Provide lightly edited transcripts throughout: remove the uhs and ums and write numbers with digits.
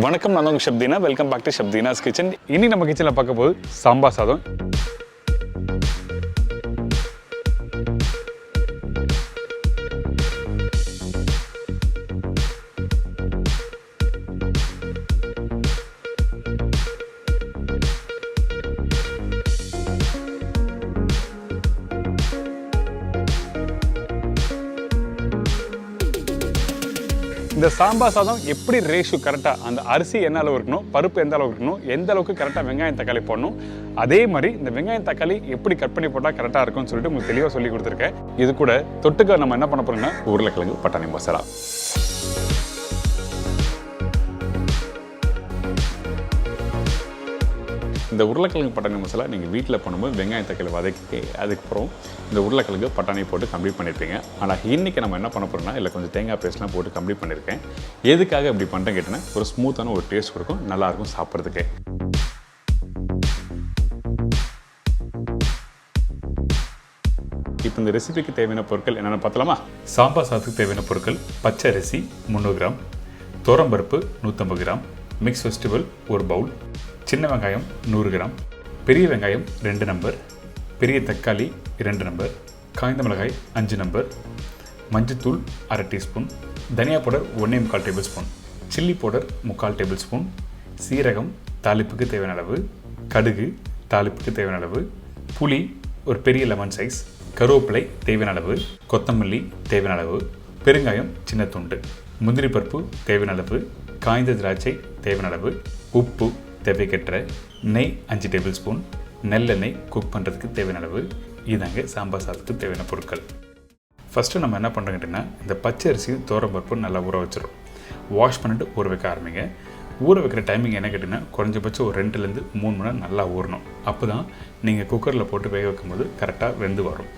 வணக்கம், நான் உங்கள் Shabtheena. Welcome back to Shabtheena's kitchen. இன்னைக்கு நம்ம கிச்சனில் பார்க்க போது சாம்பார் சாதம். இந்த சாம்பார் சாதம் எப்படி ரேஷியோ கரெக்டாக, அந்த அரிசி என்ன அளவு இருக்கணும், பருப்பு எந்த அளவுக்கு இருக்கணும், எந்த அளவுக்கு கரெக்டாக வெங்காயம் தக்காளி போடணும், அதே மாதிரி இந்த வெங்காயம் தக்காளி எப்படி கட் பண்ணி போட்டால் கரெக்டாக இருக்கும்னு சொல்லிட்டு உங்களுக்கு தெளிவாக சொல்லி கொடுத்துருக்கேன். இது கூட தொட்டுக்க நம்ம என்ன பண்ண போறோம்னா உருளைக்கிழங்கு பட்டாணி மசாலா. இந்த உருளைக்கிழங்கு பட்டாணி மசாலா நீங்கள் வீட்டில் பண்ணும்போது வெங்காயம் தக்காளி வதக்கி அதுக்கப்புறம் இந்த உருளைக்கிழங்கு பட்டாணி போட்டு கம்ப்ளீட் பண்ணியிருப்பீங்க. ஆனால் இன்றைக்கி நம்ம என்ன பண்ண போகிறோம்னா இல்லை கொஞ்சம் தேங்காய் பேஸ்ட்லாம் போட்டு கம்ப்ளீட் பண்ணியிருக்கேன். எதுக்காக இப்படி பண்ணுறேன் கேட்டேன்னா ஒரு ஸ்மூத்தான ஒரு டேஸ்ட் கொடுக்கும், நல்லாயிருக்கும் சாப்பிட்றதுக்கு. இப்போ இந்த ரெசிபிக்கு தேவையான பொருட்கள் என்னென்ன பார்த்தலாமா? சாம்பார் சாதத்துக்கு தேவையான பொருட்கள்: பச்சை அரிசி 300 கிராம், துவரம்பருப்பு 150 கிராம், மிக்ஸ் வெஜிடபிள் 1 பவுல், சின்ன வெங்காயம் 100 கிராம், பெரிய வெங்காயம் 2 நம்பர், பெரிய தக்காளி 2 நம்பர், காய்ந்த மிளகாய் 5 நம்பர், மஞ்சத்தூள் 1/2 டீஸ்பூன், தனியா powder 1.25 table spoon, chilli powder 3/4 table spoon, சீரகம் தாளிப்புக்கு தேவையான அளவு, கடுகு தாளிப்புக்கு தேவையான அளவு, புளி ஒரு பெரிய லெமன் சைஸ், கருவேப்பிலை தேவையான அளவு, கொத்தமல்லி தேவையான அளவு, பெருங்காயம் சின்ன துண்டு, முந்திரி பருப்பு தேவையான அளவு, காய்ந்த திராட்சை தேவையான அளவு, உப்பு தேவைக்கற்ற, நெய் 5 டேபிள் ஸ்பூன், நெல்லெண்ணெய் குக் பண்ணுறதுக்கு தேவையான அளவு. இதாங்க சாம்பார் சாதத்துக்கு தேவையான பொருட்கள். ஃபஸ்ட்டு நம்ம என்ன பண்ணுறோம் கேட்டிங்கன்னா, இந்த பச்சை அரிசியும் துவரம்பருப்பும் நல்லா ஊற வச்சிடும். வாஷ் பண்ணிட்டு ஊற வைக்க ஆரம்பிங்க. ஊற வைக்கிற டைமிங் என்ன கேட்டிங்கன்னா, குறைஞ்சபட்சம் ஒரு 2லேருந்து 3 மணி நேரம் நல்லா ஊறணும். அப்போ தான் நீங்கள் குக்கரில் போட்டு வேக வைக்கும்போது கரெக்டாக வெந்து வரும்.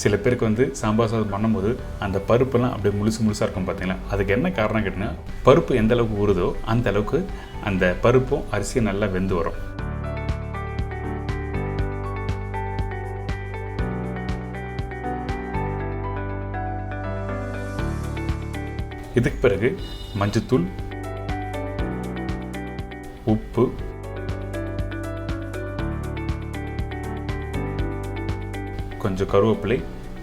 சில பேருக்கு சாம்பார் சாதம் பண்ணும்போது அந்த பருப்புலாம் அப்படியே முழுசாக இருக்கும் பார்த்தீங்களா? அதுக்கு என்ன காரணம் கேட்டிங்கன்னா, பருப்பு எந்த அளவுக்கு ஊறுதோ அந்த அளவுக்கு அந்த பருப்பும் அரிசியும் நல்லா வெந்து வரும். இதுக்கு பிறகு மஞ்சத்தூள், உப்பு, கொஞ்சம் கருவேப்பிலை,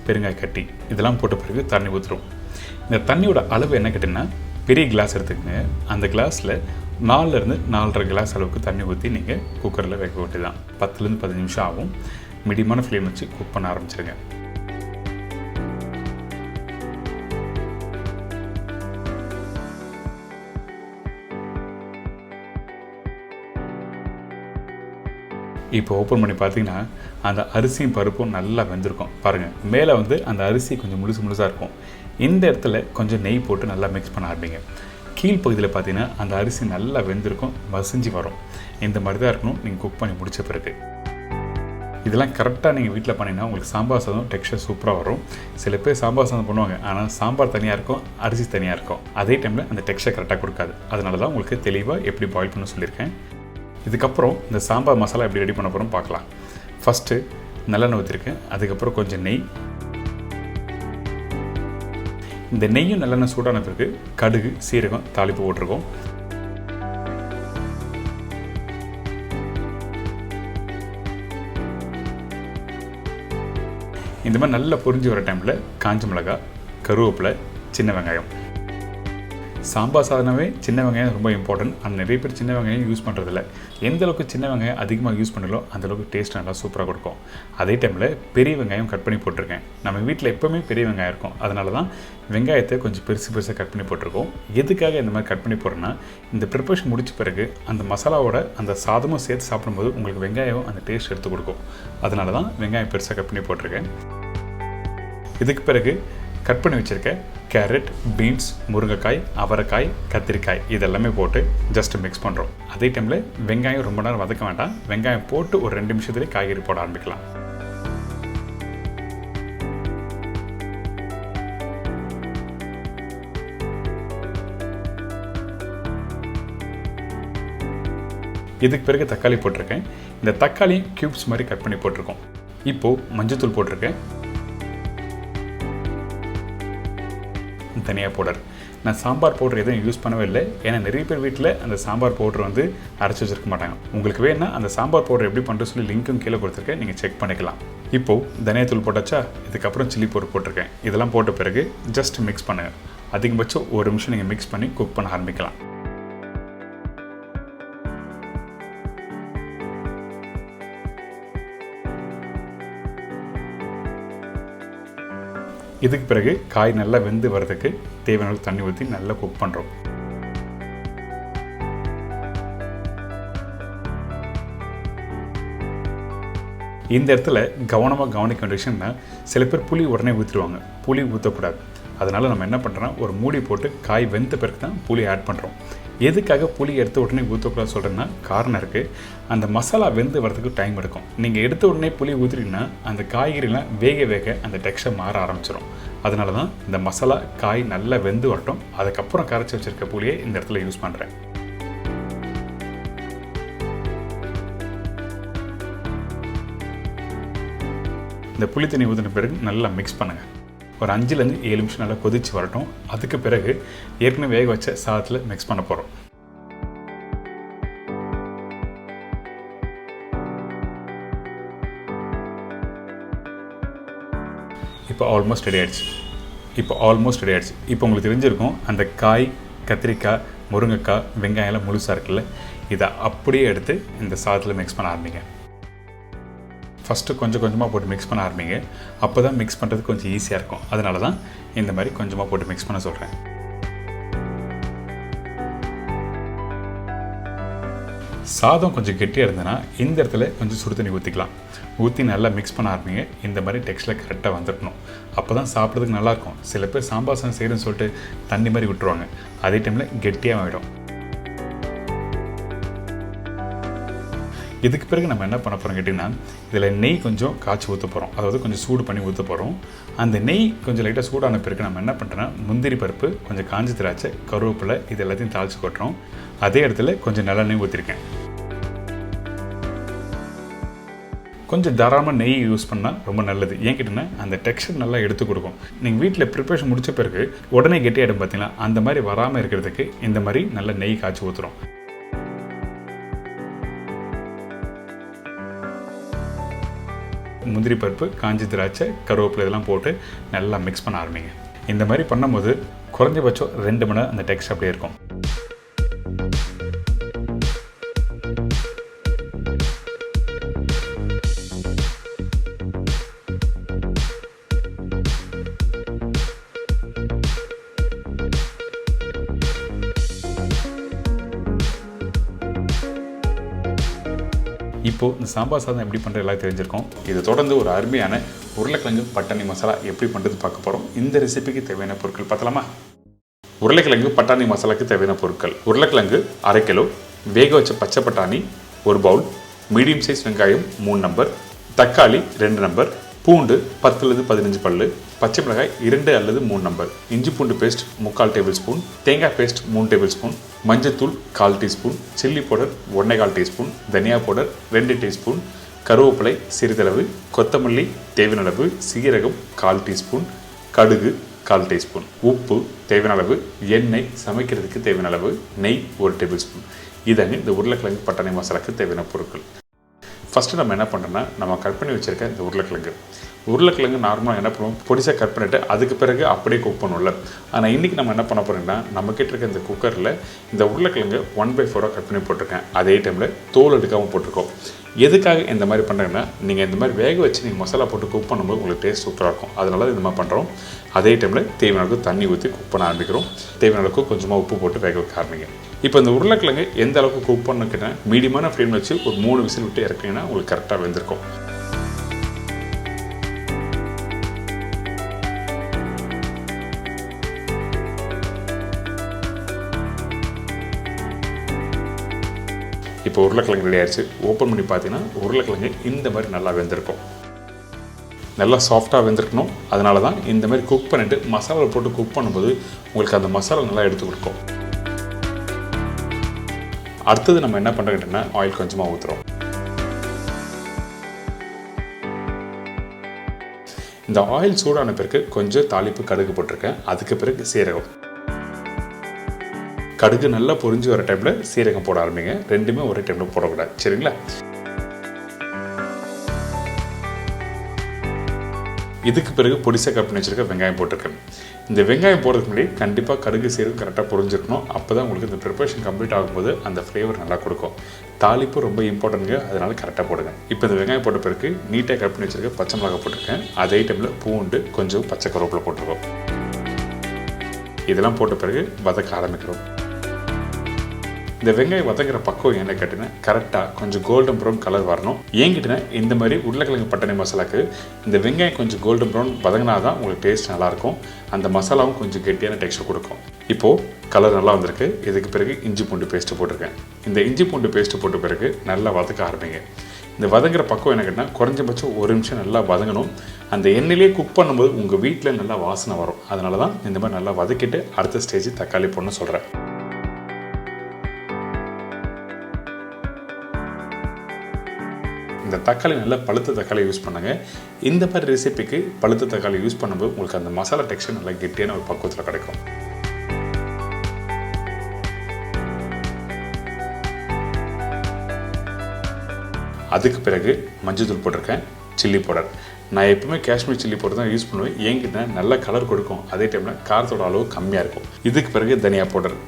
பெருங்காய கட்டி இதெல்லாம் போட்ட பிறகு தண்ணி ஊற்றுரும். இந்த தண்ணியோட அளவு என்ன கேட்டிங்கன்னா, பெரிய கிளாஸ் எடுத்துக்கங்க. அந்த கிளாஸில் 4லேருந்து 4.5 கிளாஸ் அளவுக்கு தண்ணி ஊற்றி நீங்கள் குக்கரில் வைக்க வேண்டியதான். 10லேருந்து 15 நிமிஷம் ஆகும். மீடியமான ஃப்ளேம் வச்சு குக் பண்ண ஆரம்பிச்சிருங்க. இப்போ ஓப்பன் பண்ணி பார்த்தீங்கன்னா அந்த அரிசியும் பருப்பும் நல்லா வெந்திருக்கும். பாருங்கள், மேலே அந்த அரிசி கொஞ்சம் முழுசாக இருக்கும். இந்த இடத்துல கொஞ்சம் நெய் போட்டு நல்லா மிக்ஸ் பண்ண ஆரம்பிங்க. கீழ்ப்பகுதியில் பார்த்தீங்கன்னா அந்த அரிசி நல்லா வெந்திருக்கும், மசிஞ்சு வரும். இந்த மாதிரி தான் இருக்கணும் நீங்கள் குக் பண்ணி முடித்த பிறகு. இதெல்லாம் கரெக்டாக நீங்கள் வீட்டில் பண்ணிங்கன்னா உங்களுக்கு சாம்பார் சாதம் டெக்ஸ்சர் சூப்பராக வரும். சில பேர் சாம்பார் சாதம் பண்ணுவாங்க, ஆனால் சாம்பார் தனியாக இருக்கும், அரிசி தனியாக இருக்கும். அதே டைமில் அந்த டெக்ஸ்சர் கரெக்டாக கொடுக்காது. அதனால தான் உங்களுக்கு தெளிவாக எப்படி பாயில் பண்ண சொல்லியிருக்கேன். இதுக்கப்புறம் இந்த சாம்பார் மசாலா எப்படி ரெடி பண்ண போகிறோம் பார்க்கலாம். ஃபஸ்ட்டு நல்லெண்ணெய் ஊற்றிருக்கேன். அதுக்கப்புறம் கொஞ்சம் நெய். இந்த நெய்யும் நல்லெண்ணெய் சூடான பிறகு கடுகு, சீரகம் தாளிப்பு போட்டிருக்கோம். இந்த மாதிரி நல்லா பொரிஞ்சு வர டைமில் காஞ்ச மிளகாய், கருவேப்பிலை, சின்ன வெங்காயம். சாம்பார் சாதனாவே சின்ன வெங்காயம் ரொம்ப இம்பார்ட்டன்ட். ஆனால் நிறைய பேர் சின்ன வெங்காயம் யூஸ் பண்ணுறதில்ல. எந்த அளவுக்கு சின்ன வெங்காயம் அதிகமாக யூஸ் பண்ணலோ அந்தளவுக்கு டேஸ்ட் நல்லா சூப்பராக கொடுக்கும். அதே டைமில் பெரிய வெங்காயம் கட் பண்ணி போட்டிருக்கேன். நம்ம வீட்டில் எப்போவுமே பெரிய வெங்காயம் இருக்கும். அதனால தான் வெங்காயத்தை கொஞ்சம் பெருசாக கட் பண்ணி போட்டிருக்கோம். எதுக்காக இந்த மாதிரி கட் பண்ணி போடுறேன்னா, இந்த ப்ரிப்பரேஷன் முடிச்ச பிறகு அந்த மசாலாவோட அந்த சாதமும் சேர்த்து சாப்பிடும்போது உங்களுக்கு வெங்காயம் அந்த டேஸ்ட் எடுத்து கொடுக்கும். அதனால தான் வெங்காயம் பெருசாக கட் பண்ணி போட்டிருக்கேன். இதுக்கு பிறகு கட் பண்ணி வச்சுருக்க கேரட், பீன்ஸ், முருங்கைக்காய், அவரைக்காய், கத்திரிக்காய் இதெல்லாமே போட்டு ஜஸ்ட் மிக்ஸ் பண்ணுறோம். அதே டைமில் வெங்காயம் ரொம்ப நேரம் வதக்க வேண்டாம். வெங்காயம் போட்டு ஒரு 2 நிமிஷத்துலேயே காய்கறி போட ஆரம்பிக்கலாம். இதுக்கு பிறகு தக்காளி போட்டிருக்கேன். இந்த தக்காளி க்யூப்ஸ் மாதிரி கட் பண்ணி போட்டிருக்கோம். இப்போது மஞ்சத்தூள் போட்டிருக்கேன். தனியா பவுடர். நான் சாம்பார் பவுடர் எதுவும் யூஸ் பண்ணவே இல்லை. ஏன்னா நிறைய பேர் வீட்டில் அந்த சாம்பார் பவுடர் வந்து அரைச்சி வச்சிருக்க மாட்டாங்க. உங்களுக்கு வேணா அந்த சாம்பார் பவுடர் எப்படி பண்ணுறது சொல்லி லிங்க்கும் கீழே கொடுத்துருக்கேன், நீங்கள் செக் பண்ணிக்கலாம். இப்போது தனியாத்தூள் போட்டாச்சா, இதுக்கப்புறம் சில்லி பவுடர் போட்டிருக்கேன். இதெல்லாம் போட்ட பிறகு ஜஸ்ட் மிக்ஸ் பண்ணுங்கள். அதிகபட்சம் 1 நிமிஷம் நீங்கள் மிக்ஸ் பண்ணி குக் பண்ண ஆரம்பிக்கலாம். இதுக்கு பிறகு காய் நல்லா வெந்து வரதுக்கு தேவையான தண்ணி ஊற்றி நல்லா குக் பண்ணுறோம். இந்த இடத்துல கவனமாக கவனிக்க வேண்டிய விஷயம்னா, சில பேர் புளி உடனே ஊற்றிடுவாங்க. புளி ஊற்றக்கூடாது. அதனால் நம்ம என்ன பண்ணுறோன்னா, ஒரு மூடி போட்டு காய் வெந்த பிறகு தான் புளி ஆட் பண்ணுறோம். எதுக்காக புளி எடுத்த உடனே ஊற்றக்கூடாது சொல்கிறேன்னா, காரணம் இருக்குது. அந்த மசாலா வெந்து வரதுக்கு டைம் எடுக்கும். நீங்கள் எடுத்த உடனே புளி ஊற்றிட்டீங்கன்னா அந்த காய்கறிலாம் வேக அந்த டெக்ஸ்சர் மாற ஆரம்பிச்சிடும். அதனால தான் இந்த மசாலா காய் நல்லா வெந்து வரட்டும், அதுக்கப்புறம் கரைச்சி வச்சுருக்க புளியை இந்த இடத்துல யூஸ் பண்ணுறேன். இந்த புளி தண்ணி ஊற்றின பிறகு நல்லா மிக்ஸ் பண்ணுங்கள். ஒரு 5லேருந்து 7 நிமிஷம் நல்லா கொதிச்சு வரட்டும். அதுக்கு பிறகு ஏற்கனவே வேக வச்ச சாதத்தில் மிக்ஸ் பண்ண போகிறோம். இப்போ ஆல்மோஸ்ட் ரெடி ஆகிடுச்சு. இப்போ உங்களுக்கு தெரிஞ்சிருக்கும், அந்த காய், கத்திரிக்காய், முருங்கைக்காய், வெங்காயம்லாம் முழுசாக இருக்குல்ல, இதை அப்படியே எடுத்து இந்த சாதத்தில் மிக்ஸ் பண்ண ஆரம்பிங்க. ஃபஸ்ட்டு கொஞ்சம் கொஞ்சமாக போட்டு மிக்ஸ் பண்ண ஆரம்பிங்க. அப்போ தான் மிக்ஸ் பண்ணுறதுக்கு கொஞ்சம் ஈஸியாக இருக்கும். அதனால தான் இந்த மாதிரி கொஞ்சமாக போட்டு மிக்ஸ் பண்ண சொல்கிறேன். சாதம் கொஞ்சம் கெட்டியாக இருந்ததுன்னா இந்த இடத்துல கொஞ்சம் சுடு தண்ணி ஊற்றிக்கலாம். ஊற்றி நல்லா மிக்ஸ் பண்ண ஆரம்பிங்க. இந்த மாதிரி டெக்ஸ்டில் கரெக்டாக வந்துடணும். அப்போ தான் சாப்பிட்றதுக்கு நல்லாயிருக்கும். சில பேர் சாம்பார் சாதம் செய்கிறேன்னு சொல்லிட்டு தண்ணி மாதிரி விட்டுருவாங்க. அதே டைமில் கெட்டியாக ஆகிடும். இதுக்கு பிறகு நம்ம என்ன பண்ண போகிறோம் கேட்டிங்கன்னா, இதில் நெய் கொஞ்சம் காய்ச்சி ஊற்ற போகிறோம். அதாவது கொஞ்சம் சூடு பண்ணி ஊற்ற போகிறோம். அந்த நெய் கொஞ்சம் லைட்டாக சூடான பிறகு நம்ம என்ன பண்ணுறோன்னா, முந்திரி பருப்பு, கொஞ்சம் காஞ்சி திராட்சை, கருவேப்பிலை இது எல்லாத்தையும் தாளித்து கொட்டுறோம். அதே இடத்துல கொஞ்சம் நல்லெண்ணெய் ஊற்றிருக்கேன். கொஞ்சம் தாராளமாக நெய் யூஸ் பண்ணால் ரொம்ப நல்லது. ஏன் கேட்டிங்கன்னா, அந்த டெக்ஸ்சர் நல்லா எடுத்து கொடுக்கும். நீங்கள் வீட்டில் ப்ரிப்பரேஷன் முடித்த பிறகு உடனே கெட்டியாகிடும் பார்த்தீங்களா, அந்த மாதிரி வராமல் இருக்கிறதுக்கு இந்த மாதிரி நல்ல நெய் காய்ச்சி ஊற்றுறோம். முந்திரி பருப்பு, காஞ்சி திராட்சை, கருவேப்பிலை இதெல்லாம் போட்டு நல்லா மிக்ஸ் பண்ண ஆரம்பிங்க. இந்த மாதிரி பண்ணும்போது குறைஞ்சபட்சம் 2 மணி நேரம் அந்த டெக்ஸ்சர் அப்படியே இருக்கும். இப்போது இந்த சாம்பார் சாதம் எப்படி பண்ணுறது எல்லாம் தெரிஞ்சிருக்கோம். இது தொடர்ந்து ஒரு அருமையான உருளைக்கிழங்கு பட்டாணி மசாலா எப்படி பண்ணுறது பார்க்க போகிறோம். இந்த ரெசிபிக்கு தேவையான பொருட்கள் பார்த்தலாமா? உருளைக்கிழங்கு பட்டாணி மசாலாவுக்கு தேவையான பொருட்கள்: உருளைக்கிழங்கு 1/2 கிலோ, வேக வச்ச பச்சை பட்டாணி 1 பவுல், மீடியம் சைஸ் வெங்காயம் 3 நம்பர், தக்காளி 2 நம்பர், பூண்டு 10 15 பல்லு, பச்சை மிளகாய் 2 அல்லது 3 நம்பர், இஞ்சி பூண்டு பேஸ்ட் 3/4 டேபிள் ஸ்பூன், தேங்காய் பேஸ்ட் 3 டேபிள் ஸ்பூன், மஞ்சத்தூள் 1/4 டீஸ்பூன், சில்லி பவுடர் 1/4 டீஸ்பூன், தனியா பவுடர் 2 டீஸ்பூன், கருவேப்பிலை சிறிதளவு, கொத்தமல்லி தேவையான அளவு, சீரகம் 1/4 டீஸ்பூன், கடுகு 1/4 டீஸ்பூன், உப்பு தேவையான அளவு, எண்ணெய் சமைக்கிறதுக்கு தேவையான அளவு, நெய் 1 டேபிள் ஸ்பூன். இதாங்க இந்த உருளைக்கிழங்கு பட்டாணி மசாலாவுக்கு தேவையான பொருட்கள். ஃபஸ்ட்டு நம்ம என்ன பண்ணுறோன்னா, நம்ம கட் பண்ணி வச்சுருக்க இந்த உருளைக்கிழங்கு நார்மலாக என்ன பண்ணுவோம், பொடிசாக கட் பண்ணிவிட்டு அதுக்கு பிறகு அப்படியே குக் பண்ணுவோம்ல. ஆனால் இன்றைக்கி நம்ம என்ன பண்ண போகிறோம்னா, நம்மக்கிட்ட இருக்க இந்த குக்கரில் இந்த உருளைக்கிழங்கு 1/4 கட் பண்ணி போட்டிருக்கேன். அதே டைமில் தோல் எடுக்காமல் போட்டிருக்கோம். எதுக்காக இந்த மாதிரி பண்ணுறேன்னா, நீங்கள் இந்த மாதிரி வேக வச்சு நீங்கள் மசாலா போட்டு குக் பண்ணும்போது உங்களுக்கு டேஸ்ட் சூப்பராக இருக்கும். அதனால இந்த மாதிரி பண்ணுறோம். அதே டைமில் தேவையான அளவுக்கு தண்ணி ஊற்றி குக் பண்ண ஆரம்பிக்கிறோம். தேவையான அளவுக்கு கொஞ்சமாக உப்பு போட்டு வேக வைக்க ஆரம்பிங்க. இப்போ இந்த உருளைக்கிழங்கு எந்த அளவுக்கு குக் பண்ணுக்கிட்டேன்னா, மீடியமான ஃப்ளேமில் வச்சு ஒரு 3 விசில் விட்டு இறக்கிங்கன்னா உங்களுக்கு கரெக்டாக வெந்திருக்கும். இப்போ உருளைக்கிழங்கு ரெடி ஆயிடுச்சு. ஓப்பன் பண்ணி பார்த்தீங்கன்னா உருளைக்கிழங்கு இந்த மாதிரி நல்லா வெந்திருக்கும். நல்லா சாஃப்டாக வெந்திருக்கணும். அதனால தான் இந்த மாதிரி குக் பண்ணிவிட்டு மசாலா போட்டு குக் பண்ணும்போது உங்களுக்கு அந்த மசாலா நல்லா எடுத்து கொடுக்கும். அடுத்தது நம்ம என்ன பண்ணுறோம்னா, ஆயில் கொஞ்சமாக ஊற்றுறோம். இந்த ஆயில் சூடான பிறகு கொஞ்சம் தாளிப்பு கடுகு போட்டிருக்கேன். அதுக்கு பிறகு சீரகம். கடுகு நல்லா பொரிஞ்சு வர டைமில் சீரகம் போட ஆரம்பிங்க. ரெண்டுமே ஒரே டைமில் போடக்கூடாது, சரிங்களா? இதுக்கு பிறகு பொடிசாக கட் பண்ணி வச்சுருக்க வெங்காயம் போட்டிருக்கேன். இந்த வெங்காயம் போடுறதுக்கு முன்னாடி கண்டிப்பாக கடுகு சீரகம் கரெக்டாக பொரிஞ்சிருக்கணும். அப்போ தான் உங்களுக்கு இந்த ப்ரிப்பரேஷன் கம்ப்ளீட் ஆகும்போது அந்த ஃப்ளேவர் நல்லா கொடுக்கும். தாளிப்பு ரொம்ப இம்பார்ட்டன்ட்ங்க, அதனால் கரெக்டாக போடுங்க. இப்போ இந்த வெங்காயம் போட்ட பிறகு நீட்டாக கட் பண்ணி வச்சுருக்க பச்சை மிளகாய் போட்டிருக்கேன். அதே டைமில் பூண்டு, கொஞ்சம் பச்சை கருவேப்பிலை போட்டிருக்கோம். இதெல்லாம் போட்ட பிறகு வதக்க ஆரம்பிக்கிறோம். இந்த வெங்காயம் வதங்குற பக்கம் என்ன கேட்டிங்கன்னா கரெக்டாக கொஞ்சம் கோல்டன் ப்ரௌன் கலர் வரணும். ஏங்கிட்டேன்னா இந்த மாதிரி உருளைக்கிழங்கு பட்டாணி மசாலாவுக்கு இந்த வெங்காயம் கொஞ்சம் கோல்டன் ப்ரௌன் வதங்கினா தான் உங்களுக்கு டேஸ்ட் நல்லாயிருக்கும். அந்த மசாலாவும் கொஞ்சம் கெட்டியான டெக்ஸ்டர் கொடுக்கும். இப்போது கலர் நல்லா வந்திருக்கு. இதுக்கு பிறகு இஞ்சி பூண்டு பேஸ்ட்டு போட்டிருக்கேன். இந்த இஞ்சி பூண்டு பேஸ்ட்டு போட்ட பிறகு நல்லா வதக்க ஆரம்பிங்க. இந்த வதங்குற பக்கம் என்ன கேட்டால் குறைஞ்சபட்சம் 1 நிமிஷம் நல்லா வதங்கணும். அந்த எண்ணெயிலே குக் பண்ணும்போது உங்கள் வீட்டில் நல்லா வாசனை வரும். அதனால தான் இந்த மாதிரி நல்லா வதக்கிட்டு அடுத்த ஸ்டேஜ் தக்காளி போடணும்னு சொல்கிறேன். இந்த தக்காளி நல்லா பழுத்த தக்காளி யூஸ் பண்ணுங்க. இந்த மாதிரி ரெசிபிக்கு பழுத்த தக்காளி யூஸ் பண்ணும்போது உங்களுக்கு அந்த மசாலா டெக்ஸ்சர் நல்லா கெட்டியான ஒரு பக்குவத்தில் கிடைக்கும். அதுக்கு பிறகு மஞ்சள் தூள் போட்டிருக்கேன், சில்லி பவுடர். நான் எப்பவுமே காஷ்மீர் சில்லி பவுடர் தான் யூஸ் பண்ணுவேன். ஏங்கிட்ட நல்ல கலர் கொடுக்கும், அதே டைமில் காரத்தோட அளவு கம்மியாக இருக்கும். இதுக்கு பிறகு தனியா பவுடர்.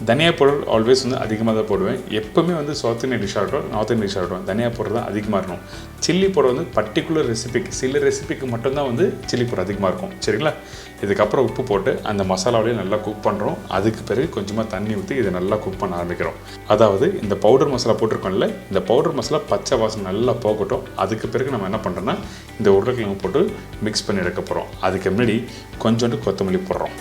தனியா பவுடர் ஆல்வேஸ் வந்து அதிகமாக தான் போடுவேன். எப்பவுமே வந்து சவுத் இந்தியன் டிஷ் ஆகட்டும், நார்த் இந்தியன் டிஷ் ஆகட்டும், தனியா பவுடர் தான் அதிகமாக இருக்கணும். சில்லி பவுடர் வந்து பர்டிகுலர் ரெசிபிக்கு, சில ரெசிபிக்கு மட்டும்தான் வந்து சில்லி பவுடர் அதிகமாக இருக்கும், சரிங்களா? இதுக்கப்புறம் உப்பு போட்டு அந்த மசாலாவிலேயே நல்லா குக் பண்ணுறோம். அதுக்கு பிறகு கொஞ்சமாக தண்ணி ஊற்றி இதை நல்லா குக் பண்ண ஆரம்பிக்கிறோம். அதாவது இந்த பவுடர் மசாலா போட்டிருக்கோம்ல, இந்த பவுடர் மசாலா பச்சை வாசனை நல்லா போகட்டும். அதுக்கு பிறகு நம்ம என்ன பண்ணுறோன்னா இந்த உருளைக்கிழங்கு போட்டு மிக்ஸ் பண்ணி எடுக்க போகிறோம். அதுக்கு முன்னாடி கொஞ்சோண்டு கொத்தமல்லி போடுறோம்.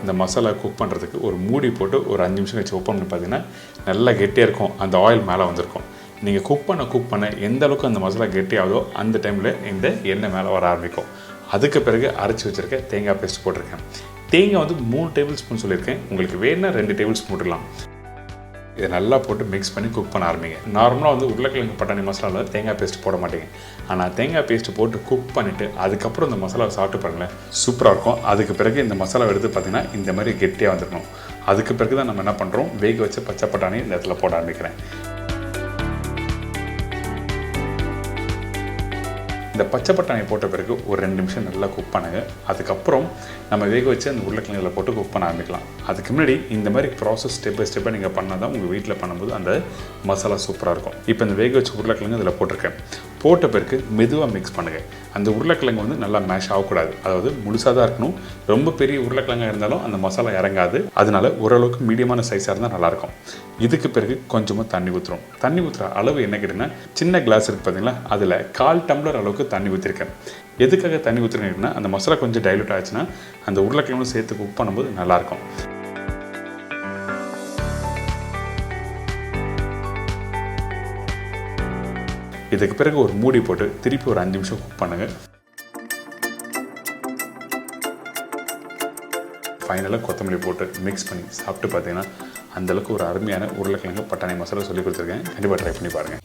இந்த மசாலா குக் பண்ணுறதுக்கு ஒரு மூடி போட்டு ஒரு 5 நிமிஷம் கழிச்சு ஓப்பன் பண்ணி பார்த்தீங்கன்னா நல்லா கெட்டியாக இருக்கும். அந்த ஆயில் மேலே வந்திருக்கும். நீங்கள் குக் பண்ண எந்த அளவுக்கு அந்த மசாலா கெட்டியாகுதோ அந்த டைமில் இந்த எண்ணெய் மேலே வர ஆரம்பிக்கும். அதுக்கு பிறகு அரைச்சி வச்சுருக்க தேங்காய் பேஸ்ட் போட்டிருக்கேன். தேங்காய் வந்து 3 டேபிள் ஸ்பூன் சொல்லியிருக்கேன். உங்களுக்கு வேணும்னா 2 டேபிள் ஸ்பூன் போட்டுக்கலாம். இதை நல்லா போட்டு மிக்ஸ் பண்ணி குக் பண்ண ஆரம்பிங்க. நார்மலாக வந்து உருளைக்கிழங்கு பட்டாணி மசாலாவில் தேங்காய் பேஸ்ட் போட மாட்டேங்க. ஆனால் தேங்காய் பேஸ்ட்டு போட்டு குக் பண்ணிவிட்டு அதுக்கப்புறம் இந்த மசாலாவை சாப்பிட்டு பாருங்களேன், சூப்பராக இருக்கும். அதுக்கு பிறகு இந்த மசாலாவை எடுத்து பார்த்திங்கன்னா இந்த மாதிரி கெட்டியாக வந்துடணும். அதுக்கு பிறகு தான் நம்ம என்ன பண்ணுறோம், வேக வச்ச பச்சை பட்டாணி இந்த இடத்துல போட ஆரம்பிக்கிறேன். இந்த பச்சை பட்டாணி போட்ட பிறகு ஒரு 2 நிமிஷம் நல்லா குக் பண்ணுங்க. அதுக்கப்புறம் நம்ம வேக வச்சு அந்த உருளைக்கிழங்குல போட்டு குக் பண்ண ஆரம்பிக்கலாம். அதுக்கு முன்னாடி இந்த மாதிரி ப்ராசஸ் ஸ்டெப் பை ஸ்டெப்பாக நீங்கள் பண்ணால் தான் உங்கள் வீட்டில் பண்ணும்போது அந்த மசாலா சூப்பராக இருக்கும். இப்போ இந்த வேக வச்ச உருளைக்கிழங்கு இதில் போட்டிருக்கேன். போட்ட பிறகு மெதுவாக மிக்ஸ் பண்ணுங்கள். அந்த உருளைக்கிழங்கு வந்து நல்லா மேஷ் ஆகக்கூடாது, அதாவது முழுசாக தான் இருக்கணும். ரொம்ப பெரிய உருளைக்கிழங்காக இருந்தாலும் அந்த மசாலா இறங்காது. அதனால ஓரளவுக்கு மீடியமான சைஸாக இருந்தால் நல்லாயிருக்கும். இதுக்கு பிறகு கொஞ்சமாக தண்ணி ஊற்றுறோம். தண்ணி ஊற்றுற அளவு என்ன கேட்டிங்கன்னா, சின்ன கிளாஸ் இருக்குது பார்த்தீங்களா, அதில் 1/4 டம்ளர் அளவுக்கு தண்ணி ஊற்றிருக்கேன். எதுக்காக தண்ணி ஊற்றுறீங்கன்னா, அந்த மசாலா கொஞ்சம் டைலூட் ஆச்சுன்னா அந்த உருளைக்கிழங்கு சேர்த்து குக் பண்ணும்போது நல்லாயிருக்கும். இதுக்கு பிறகு ஒரு மூடி போட்டு திருப்பி ஒரு 5 நிமிஷம் குக் பண்ணுங்கள். ஃபைனலாக கொத்தமல்லி போட்டு மிக்ஸ் பண்ணி சாப்பிட்டு பார்த்தீங்கன்னா அந்தளவுக்கு ஒரு அருமையான உருளைக்கிழங்கு பட்டாணி மசாலா சொல்லி கொடுத்துருக்கேன். கண்டிப்பாக ட்ரை பண்ணி பாருங்கள்.